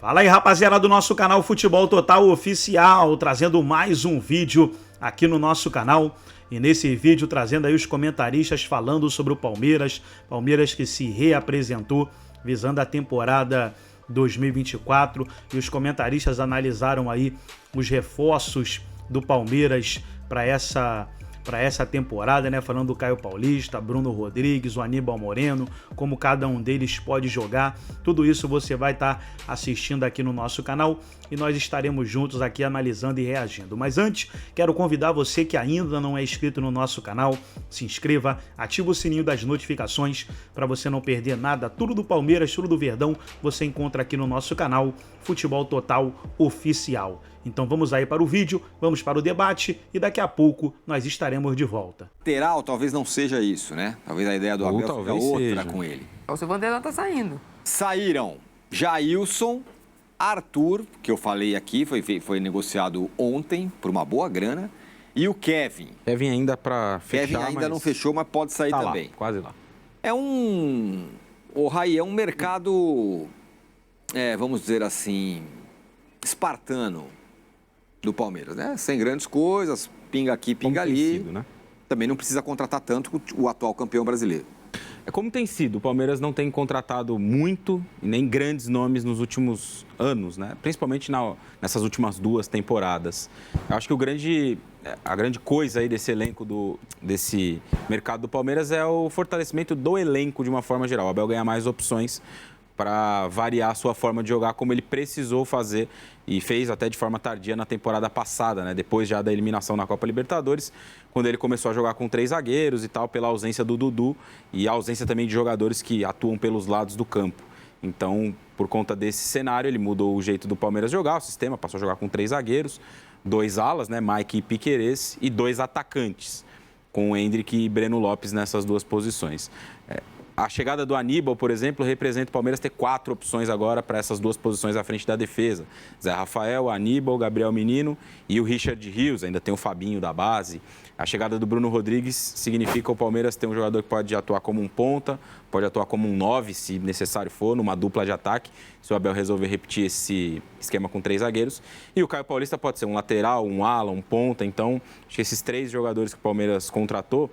Fala aí, rapaziada do nosso canal Futebol Total Oficial, trazendo mais um vídeo aqui no nosso canal. E nesse vídeo trazendo aí os comentaristas falando sobre o Palmeiras que se reapresentou visando a temporada 2024. E os comentaristas analisaram aí os reforços do Palmeiras para essa temporada, né? Falando do Caio Paulista, Bruno Rodrigues, o Aníbal Moreno, como cada um deles pode jogar. Tudo isso você vai estar assistindo aqui no nosso canal e nós estaremos juntos aqui analisando e reagindo. Mas antes, quero convidar você que ainda não é inscrito no nosso canal, se inscreva, ativa o sininho das notificações para você não perder nada. Tudo do Palmeiras, tudo do Verdão, você encontra aqui no nosso canal Futebol Total Oficial. Então vamos aí para o vídeo, vamos para o debate e daqui a pouco nós estaremos de volta. Lateral talvez não seja isso, né? Talvez a ideia do Abel seja outra com ele. O seu Vanderlan tá saindo. Saíram Jailson, Arthur, que eu falei aqui, foi negociado ontem por uma boa grana, e o Kevin. Kevin ainda para fechar, Kevin ainda não fechou, mas pode sair tá também. Lá, quase lá. É um mercado, vamos dizer assim, espartano do Palmeiras, né? Sem grandes coisas, pinga aqui, pinga ali. Sido, né? Também não precisa contratar tanto o atual campeão brasileiro. É como tem sido, o Palmeiras não tem contratado muito e nem grandes nomes nos últimos anos, né? Principalmente nessas últimas 2 temporadas. Eu acho que a grande coisa aí desse elenco, desse mercado do Palmeiras é o fortalecimento do elenco de uma forma geral. O Abel ganha mais opções para variar a sua forma de jogar, como ele precisou fazer e fez até de forma tardia na temporada passada, né? Depois já da eliminação na Copa Libertadores, quando ele começou a jogar com 3 zagueiros e tal, pela ausência do Dudu e a ausência também de jogadores que atuam pelos lados do campo. Então, por conta desse cenário, ele mudou o jeito do Palmeiras jogar, o sistema, passou a jogar com 3 zagueiros, 2 alas, né? Mike e Piquerez, e 2 atacantes, com o Endrick e Breno Lopes nessas 2 posições. A chegada do Aníbal, por exemplo, representa o Palmeiras ter 4 opções agora para essas 2 posições à frente da defesa. Zé Rafael, Aníbal, Gabriel Menino e o Richard Rios, ainda tem o Fabinho da base. A chegada do Bruno Rodrigues significa o Palmeiras ter um jogador que pode atuar como um ponta, pode atuar como um 9, se necessário for, numa dupla de ataque, se o Abel resolver repetir esse esquema com 3 zagueiros. E o Caio Paulista pode ser um lateral, um ala, um ponta. Então, acho que esses 3 jogadores que o Palmeiras contratou,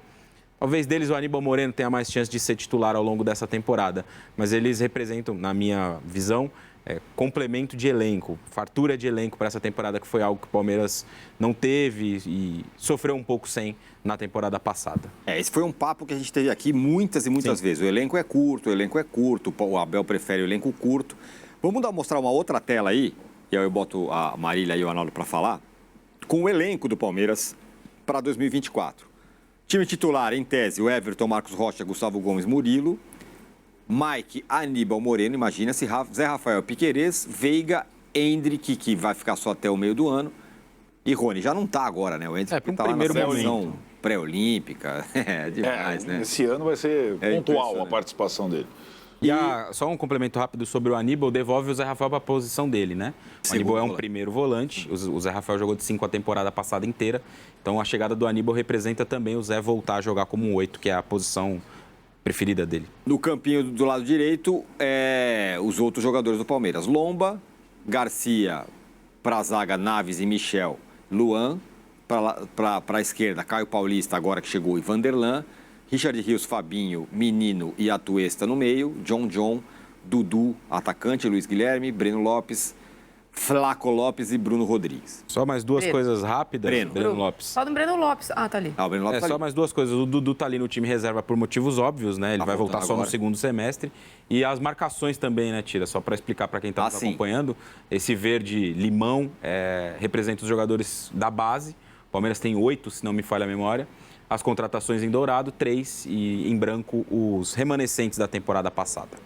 talvez deles o Aníbal Moreno tenha mais chance de ser titular ao longo dessa temporada, mas eles representam, na minha visão, complemento de elenco, fartura de elenco para essa temporada, que foi algo que o Palmeiras não teve e sofreu um pouco sem na temporada passada. Esse foi um papo que a gente teve aqui muitas e muitas vezes. O elenco é curto, o Abel prefere o elenco curto. Vamos mostrar uma outra tela aí, e aí eu boto a Marília e o Arnaldo para falar, com o elenco do Palmeiras para 2024. Time titular, em tese, o Everton, Marcos Rocha, Gustavo Gomes, Murilo, Mike, Aníbal Moreno, imagina-se, Zé Rafael, Piquerez, Veiga, Endrick, que vai ficar só até o meio do ano, e Rony. Já não está agora, né? O Endrick está lá na seleção pré-olímpica. É demais, né? Esse ano vai ser pontual a participação dele. E só um complemento rápido sobre o Aníbal, devolve o Zé Rafael para a posição dele, né? O Aníbal é um primeiro volante, o Zé Rafael jogou de 5 a temporada passada inteira, então a chegada do Aníbal representa também o Zé voltar a jogar como um 8, que é a posição preferida dele. No campinho do lado direito, os outros jogadores do Palmeiras. Lomba, Garcia, para a zaga, Naves e Michel, Luan, para a esquerda, Caio Paulista, agora que chegou, e Vanderlan, Richard Rios, Fabinho, Menino e Atuesta no meio, John, Dudu, atacante, Luiz Guilherme, Breno Lopes, Flaco Lopes e Bruno Rodrigues. Só mais 2 coisas rápidas. Breno Lopes. Só do Breno Lopes. Ah, tá ali. O Breno Lopes tá só ali. mais 2 coisas. O Dudu tá ali no time reserva por motivos óbvios, né? Ele vai voltar só no segundo semestre. E as marcações também, né, Tira? Só para explicar para quem está acompanhando. Esse verde limão representa os jogadores da base. O Palmeiras tem 8, se não me falha a memória. As contratações em dourado, 3, e em branco os remanescentes da temporada passada.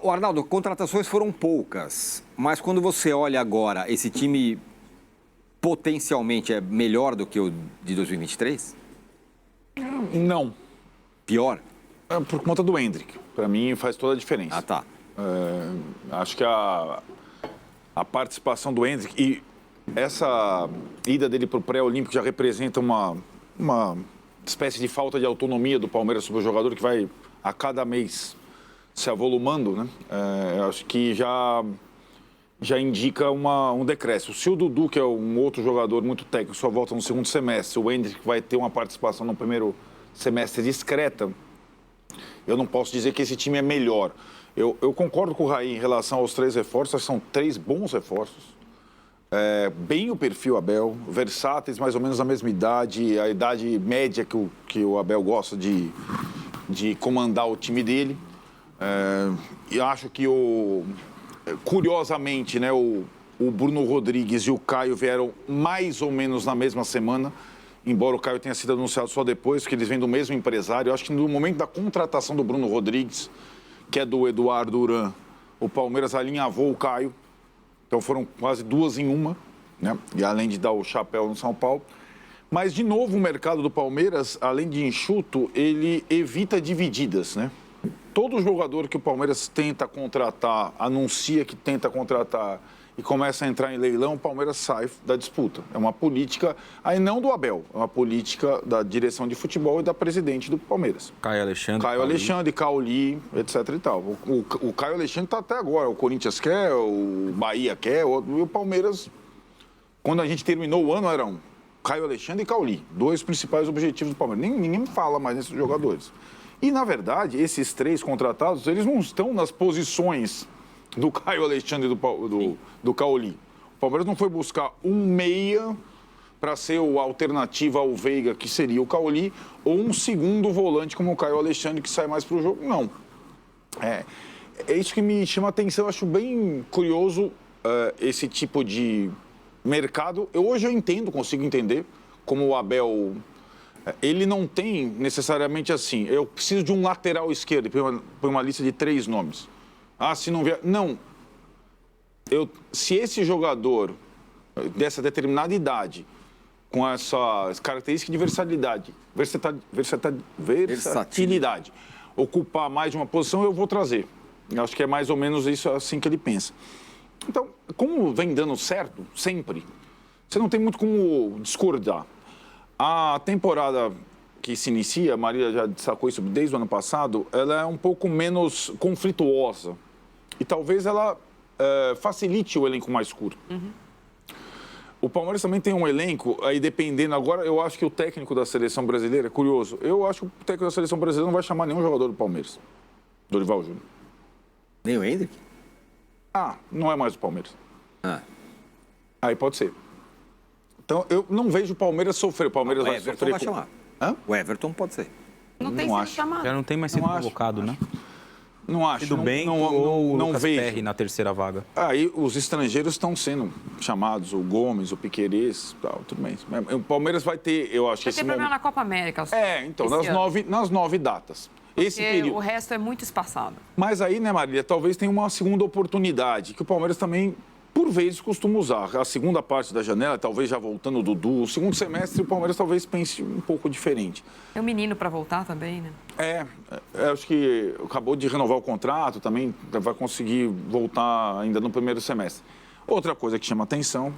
O Arnaldo, contratações foram poucas, mas quando você olha agora, esse time potencialmente é melhor do que o de 2023? Não. Pior? Por conta do Endrick. Para mim faz toda a diferença. Ah, tá. Acho que a participação do Endrick e essa ida dele para o pré-olímpico já representa uma espécie de falta de autonomia do Palmeiras sobre o jogador que vai a cada mês se avolumando, né? Acho que já já indica um decréscimo. Se o Dudu, que é um outro jogador muito técnico, só volta no segundo semestre, o Endrick vai ter uma participação no primeiro semestre discreta, eu não posso dizer que esse time é melhor. Eu concordo com o Raí em relação aos 3 reforços, são 3 bons reforços. Bem o perfil Abel, versáteis, mais ou menos a mesma idade, a idade média que o Abel gosta de comandar o time dele. E acho que, curiosamente, né, o Bruno Rodrigues e o Caio vieram mais ou menos na mesma semana, embora o Caio tenha sido anunciado só depois, porque eles vêm do mesmo empresário. Eu acho que no momento da contratação do Bruno Rodrigues, que é do Eduardo Uran, o Palmeiras alinhavou o Caio. Então foram quase 2 em 1, né? E além de dar o chapéu no São Paulo. Mas, de novo, o mercado do Palmeiras, além de enxuto, ele evita divididas, né? Todo jogador que o Palmeiras tenta contratar, anuncia que tenta contratar e começa a entrar em leilão, o Palmeiras sai da disputa. É uma política, aí não do Abel, é uma política da direção de futebol e da presidente do Palmeiras. Caio Alexandre, Cauli, etc. e tal. O Caio Alexandre está até agora, o Corinthians quer, o Bahia quer, e o Palmeiras, quando a gente terminou o ano, eram Caio Alexandre e Cauli, 2 principais objetivos do Palmeiras. Ninguém fala mais nesses jogadores. E, na verdade, esses 3 contratados, eles não estão nas posições do Caio Alexandre e do Cauli. O Palmeiras não foi buscar um meia para ser a alternativa ao Veiga, que seria o Cauli, ou um segundo volante como o Caio Alexandre, que sai mais para o jogo. Não. É isso que me chama a atenção. Eu acho bem curioso esse tipo de mercado. Hoje eu entendo, consigo entender, como o Abel... Ele não tem necessariamente assim, eu preciso de um lateral esquerdo, põe uma lista de 3 nomes. Se não vier... Não. Se esse jogador dessa determinada idade, com essa característica de versatilidade, ocupar mais de uma posição, eu vou trazer. Eu acho que é mais ou menos isso assim que ele pensa. Então, como vem dando certo, sempre, você não tem muito como discordar. A temporada que se inicia, a Maria já destacou isso desde o ano passado, ela é um pouco menos conflituosa. E talvez ela facilite o elenco mais curto. Uhum. O Palmeiras também tem um elenco, aí dependendo... Agora, eu acho que o técnico da seleção brasileira, é curioso, eu acho que o técnico da seleção brasileira não vai chamar nenhum jogador do Palmeiras. Dorival Júnior. Nem o Endrick? Não é mais o Palmeiras. Aí pode ser. Então, eu não vejo o Palmeiras sofrer. O Palmeiras vai sofrer. Vai chamar. O Everton pode ser. Não tem sido chamado. Já não tem mais sido convocado, né? Não acho. Tudo bem, ou não Lucas vejo. Perry na terceira vaga. Aí os estrangeiros estão sendo chamados, o Gomes, o Piquerez, tal, tudo bem. O Palmeiras vai ter, eu acho que esse problema na Copa América. Então, nas 9 datas. Esse período. O resto é muito espaçado. Mas aí, né, Marília, talvez tenha uma segunda oportunidade, que o Palmeiras também, por vezes, costuma usar. A segunda parte da janela, talvez já voltando o Dudu, o segundo semestre, o Palmeiras talvez pense um pouco diferente. Tem um menino para voltar também, né? Acho que acabou de renovar o contrato, também vai conseguir voltar ainda no primeiro semestre. Outra coisa que chama atenção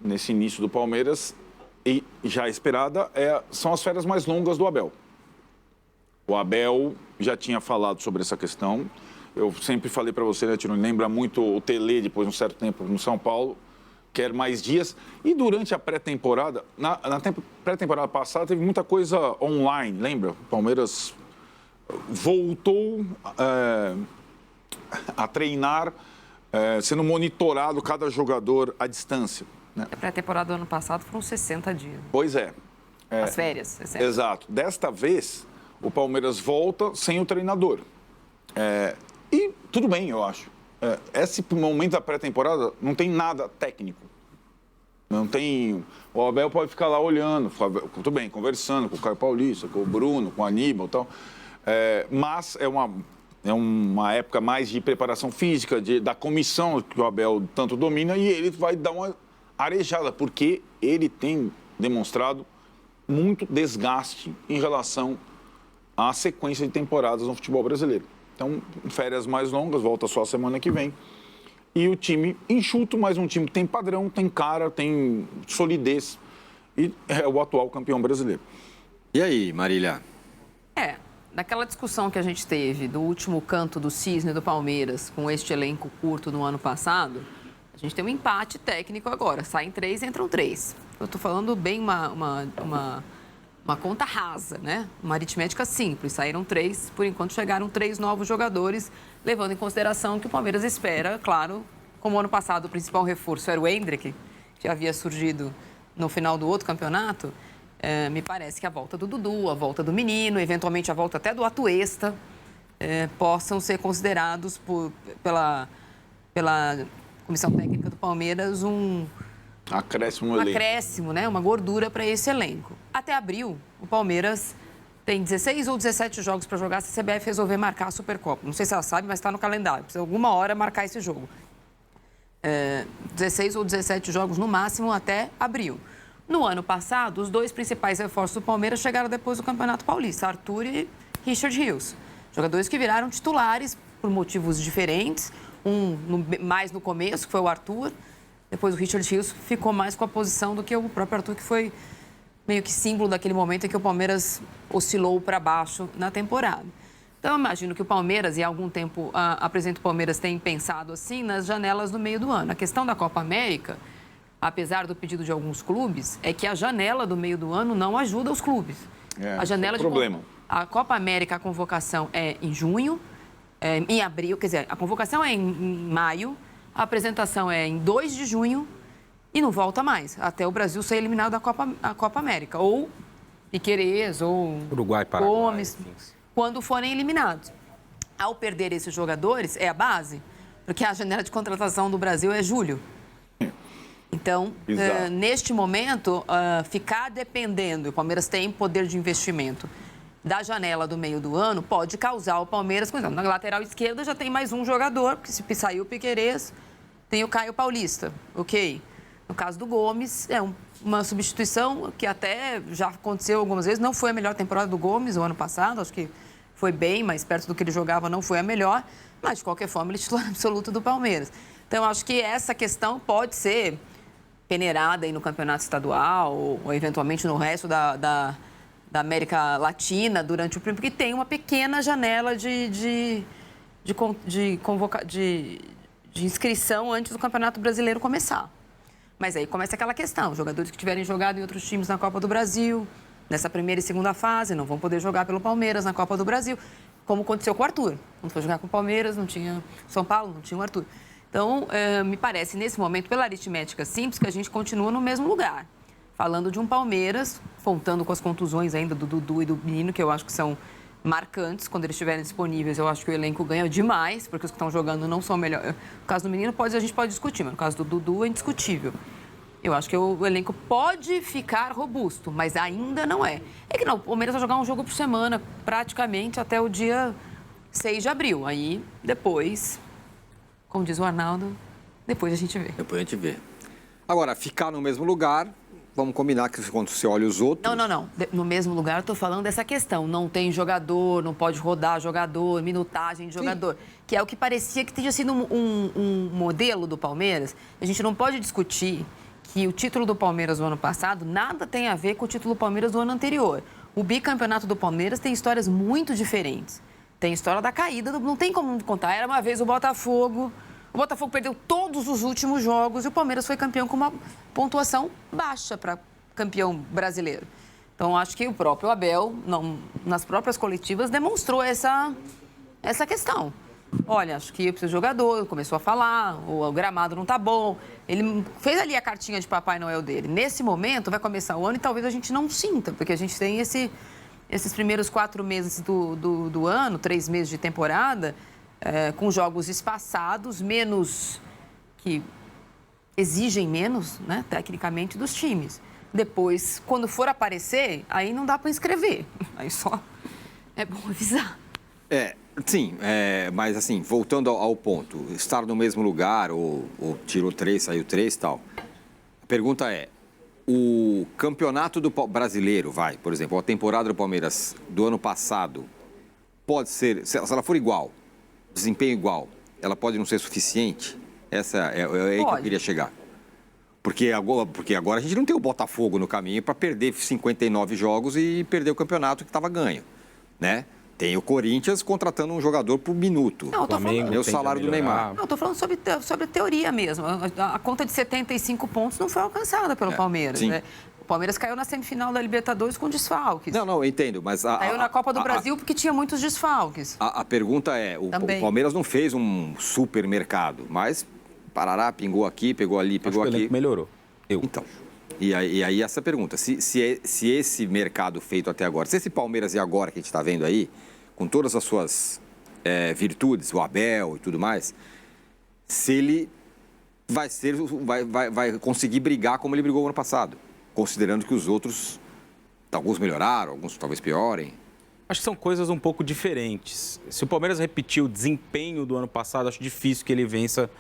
nesse início do Palmeiras, e já esperada, são as férias mais longas do Abel. O Abel já tinha falado sobre essa questão. Eu sempre falei para você, né, Tino? Lembra muito o Tele, depois de um certo tempo no São Paulo, quer mais dias. E durante a pré-temporada, na pré-temporada passada, teve muita coisa online, lembra? O Palmeiras voltou a treinar, sendo monitorado cada jogador à distância. Né? A pré-temporada do ano passado foram 60 dias. Pois é. As férias. 60. Exato. Desta vez, o Palmeiras volta sem o treinador. E tudo bem, eu acho. Esse momento da pré-temporada não tem nada técnico. Não tem... O Abel pode ficar lá olhando, tudo bem, conversando com o Caio Paulista, com o Bruno, com o Aníbal e tal. Mas é uma época mais de preparação física, da comissão que o Abel tanto domina, e ele vai dar uma arejada, porque ele tem demonstrado muito desgaste em relação à sequência de temporadas no futebol brasileiro. Então, férias mais longas, volta só a semana que vem. E o time enxuto, mas um time que tem padrão, tem cara, tem solidez. E é o atual campeão brasileiro. E aí, Marília? Naquela discussão que a gente teve do último canto do cisne do Palmeiras com este elenco curto no ano passado, a A gente tem um empate técnico agora. Saem 3, entram 3. Eu estou falando bem uma conta rasa, né? Uma aritmética simples. Saíram 3, por enquanto chegaram 3 novos jogadores, levando em consideração que o Palmeiras espera, claro, como ano passado o principal reforço era o Endrick, que havia surgido no final do outro campeonato, me parece que a volta do Dudu, a volta do Menino, eventualmente a volta até do Atuesta, possam ser considerados pela Comissão Técnica do Palmeiras um acréscimo, né? Uma gordura para esse elenco. Até abril, o Palmeiras tem 16 ou 17 jogos para jogar se a CBF resolver marcar a Supercopa. Não sei se ela sabe, mas está no calendário. Precisa alguma hora marcar esse jogo. 16 ou 17 jogos no máximo até abril. No ano passado, os 2 principais reforços do Palmeiras chegaram depois do Campeonato Paulista, Arthur e Richard Rios. Jogadores que viraram titulares por motivos diferentes. Mais no começo, que foi o Arthur. Depois o Richard Rios ficou mais com a posição do que o próprio Arthur, que foi meio que símbolo daquele momento em que o Palmeiras oscilou para baixo na temporada. Então, eu imagino que o Palmeiras, e há algum tempo a presidente do Palmeiras tem pensado assim nas janelas do meio do ano. A questão da Copa América, apesar do pedido de alguns clubes, é que a janela do meio do ano não ajuda os clubes. A janela problema. A Copa América, a convocação é em junho, em abril, quer dizer, a convocação é em maio, a apresentação é em 2 de junho e não volta mais, até o Brasil ser eliminado da Copa América. Ou Piquerez, ou Uruguai, Paraguai, Gomes, quando forem eliminados. Ao perder esses jogadores, é a base, porque a janela de contratação do Brasil é julho. Então, neste momento, ficar dependendo, o Palmeiras tem poder de investimento, da janela do meio do ano, pode causar ao Palmeiras, por exemplo, na lateral esquerda já tem mais um jogador, porque se saiu o Piquerez, tem o Caio Paulista, ok? No caso do Gomes, é uma substituição que até já aconteceu algumas vezes, não foi a melhor temporada do Gomes o ano passado, acho que foi bem, mas perto do que ele jogava não foi a melhor, mas de qualquer forma ele é titular absoluto do Palmeiras. Então, acho que essa questão pode ser peneirada aí no campeonato estadual ou eventualmente no resto da América Latina durante o porque tem uma pequena janela de inscrição antes do Campeonato Brasileiro começar. Mas aí começa aquela questão, jogadores que tiverem jogado em outros times na Copa do Brasil, nessa primeira e segunda fase, não vão poder jogar pelo Palmeiras na Copa do Brasil, como aconteceu com o Arthur. Não foi jogar com o Palmeiras, não tinha São Paulo, não tinha o Arthur. Então, me parece, nesse momento, pela aritmética simples, que a gente continua no mesmo lugar. Falando de um Palmeiras, contando com as contusões ainda do Dudu e do Menino, que eu acho que são marcantes. Quando eles estiverem disponíveis, eu acho que o elenco ganha demais, porque os que estão jogando não são melhores. No caso do Menino, a gente pode discutir, mas no caso do Dudu é indiscutível. Eu acho que o elenco pode ficar robusto, mas ainda não é. É que não, o Palmeiras vai jogar um jogo por semana, praticamente até o dia 6 de abril. Aí, depois, como diz o Arnaldo, depois a gente vê. Depois a gente vê. Agora, ficar no mesmo lugar, vamos combinar que quando você olha os outros... Não. No mesmo lugar, eu estou falando dessa questão. Não tem jogador, não pode rodar jogador, minutagem de jogador. Sim. Que é o que parecia que tinha sido um modelo do Palmeiras. A gente não pode discutir que o título do Palmeiras do ano passado nada tem a ver com o título do Palmeiras do ano anterior. O bicampeonato do Palmeiras tem histórias muito diferentes. Tem história da caída, não tem como contar. Era uma vez o Botafogo perdeu todos os últimos jogos e o Palmeiras foi campeão com uma pontuação baixa para campeão brasileiro. Então, acho que o próprio Abel, nas próprias coletivas, demonstrou essa questão. Olha, acho que eu preciso de jogador, começou a falar, o gramado não está bom. Ele fez ali a cartinha de Papai Noel dele. Nesse momento, vai começar o ano e talvez a gente não sinta, porque a gente tem esses primeiros 4 meses do ano, 3 meses de temporada, com jogos espaçados, que exigem menos, né, tecnicamente, dos times. Depois, quando for aparecer, aí não dá para inscrever. Aí só é bom avisar. Sim, mas assim, voltando ao ponto, estar no mesmo lugar, ou tirou 3, saiu 3 e tal. A pergunta é, o campeonato do brasileiro, por exemplo, a temporada do Palmeiras do ano passado, pode ser, se ela for igual, desempenho igual, ela pode não ser suficiente? Essa é aí que eu queria chegar. Porque agora a gente não tem o Botafogo no caminho para perder 59 jogos e perder o campeonato que estava ganho, né? Tem o Corinthians contratando um jogador por minuto. Não, eu tô falando... Nem o salário do Neymar. Não, eu tô falando sobre a teoria mesmo. A conta de 75 pontos não foi alcançada pelo Palmeiras, né? O Palmeiras caiu na semifinal da Libertadores com desfalques. Não, eu entendo, mas... Caiu na Copa do Brasil porque tinha muitos desfalques. A pergunta é, o Palmeiras não fez um supermercado, mas parará, pingou aqui, pegou ali, pegou aqui. Melhorou. Então, e aí essa pergunta, se esse mercado feito até agora, se esse Palmeiras e agora que a gente está vendo aí, com todas as suas virtudes, o Abel e tudo mais, se ele vai conseguir brigar como ele brigou no ano passado, considerando que os outros, alguns melhoraram, alguns talvez piorem. Acho que são coisas um pouco diferentes. Se o Palmeiras repetir o desempenho do ano passado, acho difícil que ele vença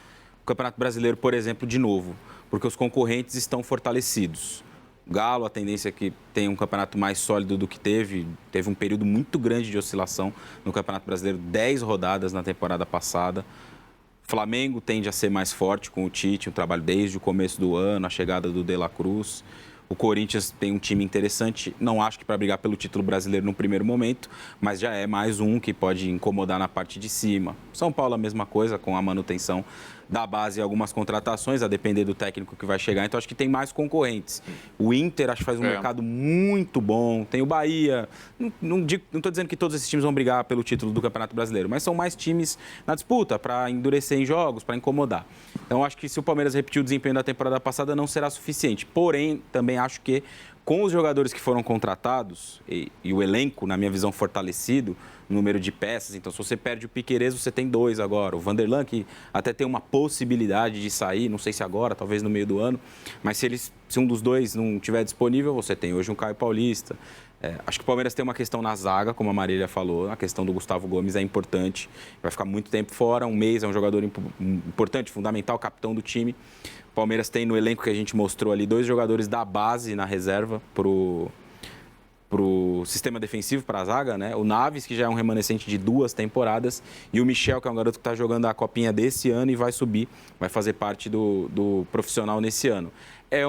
o Campeonato Brasileiro, por exemplo, de novo, porque os concorrentes estão fortalecidos. O Galo, a tendência é que tenha um campeonato mais sólido do que teve um período muito grande de oscilação no Campeonato Brasileiro, 10 rodadas na temporada passada. O Flamengo tende a ser mais forte com o Tite, um trabalho desde o começo do ano, a chegada do De La Cruz. O Corinthians tem um time interessante, não acho que para brigar pelo título brasileiro no primeiro momento, mas já é mais um que pode incomodar na parte de cima. São Paulo a mesma coisa, com a manutenção da base e algumas contratações, a depender do técnico que vai chegar. Então, acho que tem mais concorrentes. O Inter, acho que faz um mercado muito bom. Tem o Bahia. Não estou dizendo que todos esses times vão brigar pelo título do Campeonato Brasileiro, mas são mais times na disputa para endurecer em jogos, para incomodar. Então, acho que se o Palmeiras repetir o desempenho da temporada passada, não será suficiente. Porém, também acho que com os jogadores que foram contratados e o elenco, na minha visão, fortalecido, número de peças. Então, se você perde o Piquerez, você tem 2 agora. O Vanderlan, que até tem uma possibilidade de sair, não sei se agora, talvez no meio do ano, mas se um dos 2 não estiver disponível, você tem hoje um Caio Paulista. Acho que o Palmeiras tem uma questão na zaga, como a Marília falou. A questão do Gustavo Gomes é importante. Vai ficar muito tempo fora, um mês, é um jogador importante, fundamental, capitão do time. O Palmeiras tem no elenco que a gente mostrou ali 2 jogadores da base na reserva pro sistema defensivo, para a zaga, né? O Naves, que já é um remanescente de 2 temporadas, e o Michel, que é um garoto que está jogando a copinha desse ano e vai subir, vai fazer parte do profissional nesse ano. É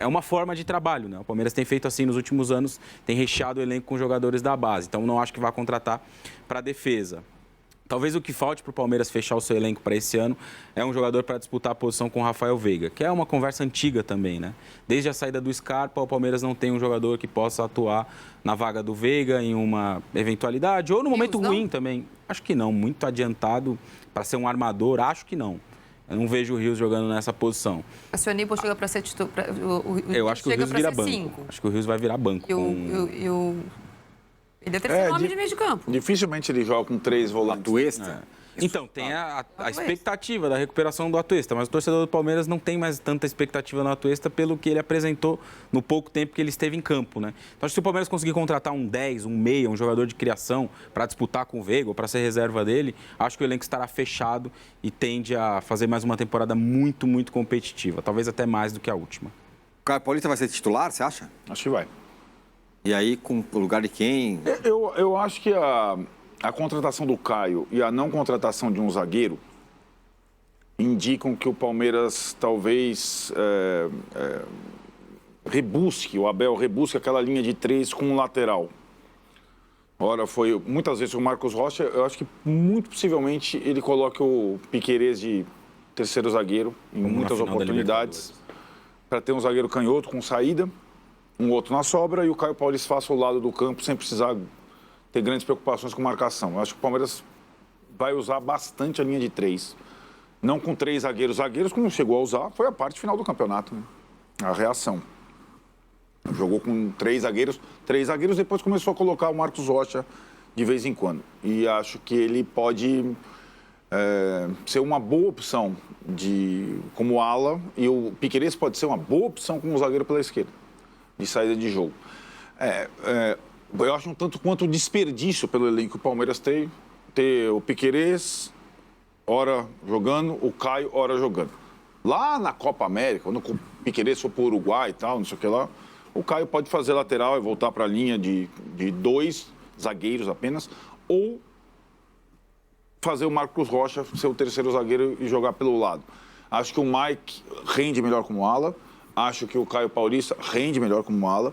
uma forma de trabalho, né? O Palmeiras tem feito assim nos últimos anos, tem recheado o elenco com jogadores da base, então não acho que vai contratar para a defesa. Talvez o que falte para o Palmeiras fechar o seu elenco para esse ano é um jogador para disputar a posição com o Rafael Veiga, que é uma conversa antiga também, né? Desde a saída do Scarpa, o Palmeiras não tem um jogador que possa atuar na vaga do Veiga em uma eventualidade ou no momento ruim também. Acho que não, muito adiantado para ser um armador, acho que não. Eu não vejo o Rios jogando nessa posição. Se o Aníbal chega para ser titular... Eu acho que o Rios vira banco. 5. Acho que o Rios vai virar banco. Ele é terceiro nome de meio de campo. Dificilmente ele joga com 3 volantes. Atuesta. Então, tem a expectativa da recuperação do Atuesta, mas o torcedor do Palmeiras não tem mais tanta expectativa no Atuesta pelo que ele apresentou no pouco tempo que ele esteve em campo, né? Então, acho que se o Palmeiras conseguir contratar um 10, um meia, um jogador de criação para disputar com o Veiga ou para ser reserva dele, acho que o elenco estará fechado e tende a fazer mais uma temporada muito, muito competitiva, talvez até mais do que a última. O Caio Paulista vai ser titular, você acha? Acho que vai. E aí, com o lugar de quem? Eu acho que a contratação do Caio e a não contratação de um zagueiro indicam que o Palmeiras talvez o Abel rebusque aquela linha de 3 com um lateral. Ora, foi muitas vezes o Marcos Rocha, eu acho que muito possivelmente ele coloque o Piquerez de terceiro zagueiro em muitas oportunidades para ter um zagueiro canhoto com saída, um outro na sobra e o Caio Paulista faça o lado do campo sem precisar ter grandes preocupações com marcação. Eu acho que o Palmeiras vai usar bastante a linha de 3. Não com 3 zagueiros. Zagueiros, como chegou a usar, foi a parte final do campeonato, né? A reação. Jogou com 3 zagueiros. 3 zagueiros, depois começou a colocar o Marcos Rocha de vez em quando. E acho que ele pode ser uma boa opção como ala. E o Piquerez pode ser uma boa opção como zagueiro pela esquerda, de saída de jogo. Eu acho um tanto quanto desperdício pelo elenco que o Palmeiras tem, ter o Piquerez, ora jogando, o Caio, ora jogando. Lá na Copa América, quando o Piquerez for para o Uruguai e tal, não sei o que lá, o Caio pode fazer lateral e voltar para a linha de 2 zagueiros apenas, ou fazer o Marcos Rocha ser o terceiro zagueiro e jogar pelo lado. Acho que o Mike rende melhor como ala, acho que o Caio Paulista rende melhor como ala.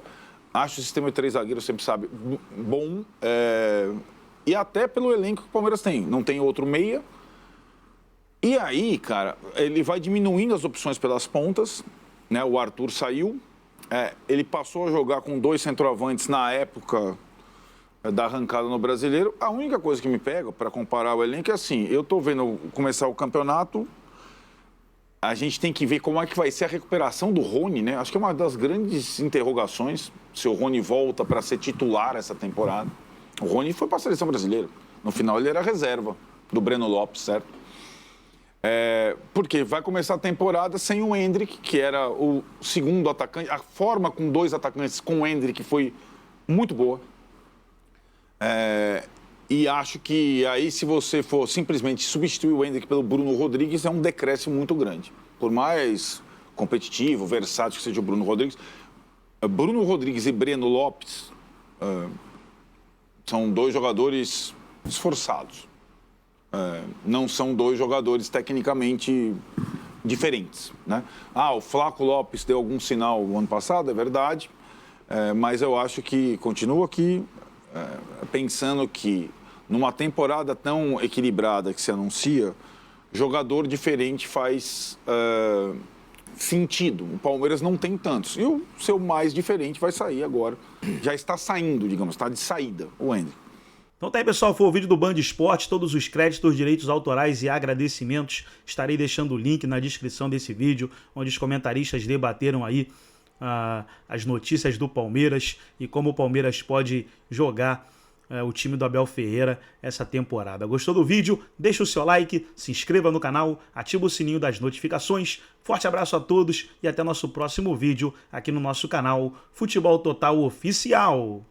Acho o sistema de 3 zagueiros, sempre sabe, bom. e até pelo elenco que o Palmeiras tem. Não tem outro meia. E aí, cara, ele vai diminuindo as opções pelas pontas, né? O Arthur saiu, ele passou a jogar com 2 centroavantes na época da arrancada no Brasileiro. A única coisa que me pega para comparar o elenco é assim, eu tô vendo começar o campeonato, a gente tem que ver como é que vai ser a recuperação do Rony, né? Acho que é uma das grandes interrogações, se o Rony volta para ser titular essa temporada. O Rony foi para a seleção brasileira. No final ele era reserva do Breno Lopes, certo? Porque vai começar a temporada sem o Endrick, que era o segundo atacante. A forma com 2 atacantes com o Endrick foi muito boa. E acho que aí, se você for simplesmente substituir o Endrick pelo Bruno Rodrigues, é um decréscimo muito grande. Por mais competitivo, versátil que seja o Bruno Rodrigues, Bruno Rodrigues e Breno Lopes são 2 jogadores esforçados. Não são 2 jogadores tecnicamente diferentes, né? O Flaco Lopes deu algum sinal o ano passado, é verdade, mas eu acho que continua aqui pensando que numa temporada tão equilibrada que se anuncia, jogador diferente faz sentido. O Palmeiras não tem tantos. E o seu mais diferente vai sair agora. Já está saindo, digamos, está de saída, o Endrick. Então tá aí, pessoal, foi o vídeo do Band Esporte, todos os créditos, direitos autorais e agradecimentos. Estarei deixando o link na descrição desse vídeo, onde os comentaristas debateram aí as notícias do Palmeiras e como o Palmeiras pode jogar o time do Abel Ferreira essa temporada. Gostou do vídeo? Deixa o seu like, se inscreva no canal, ativa o sininho das notificações. Forte abraço a todos e até nosso próximo vídeo aqui no nosso canal Futebol Total Oficial.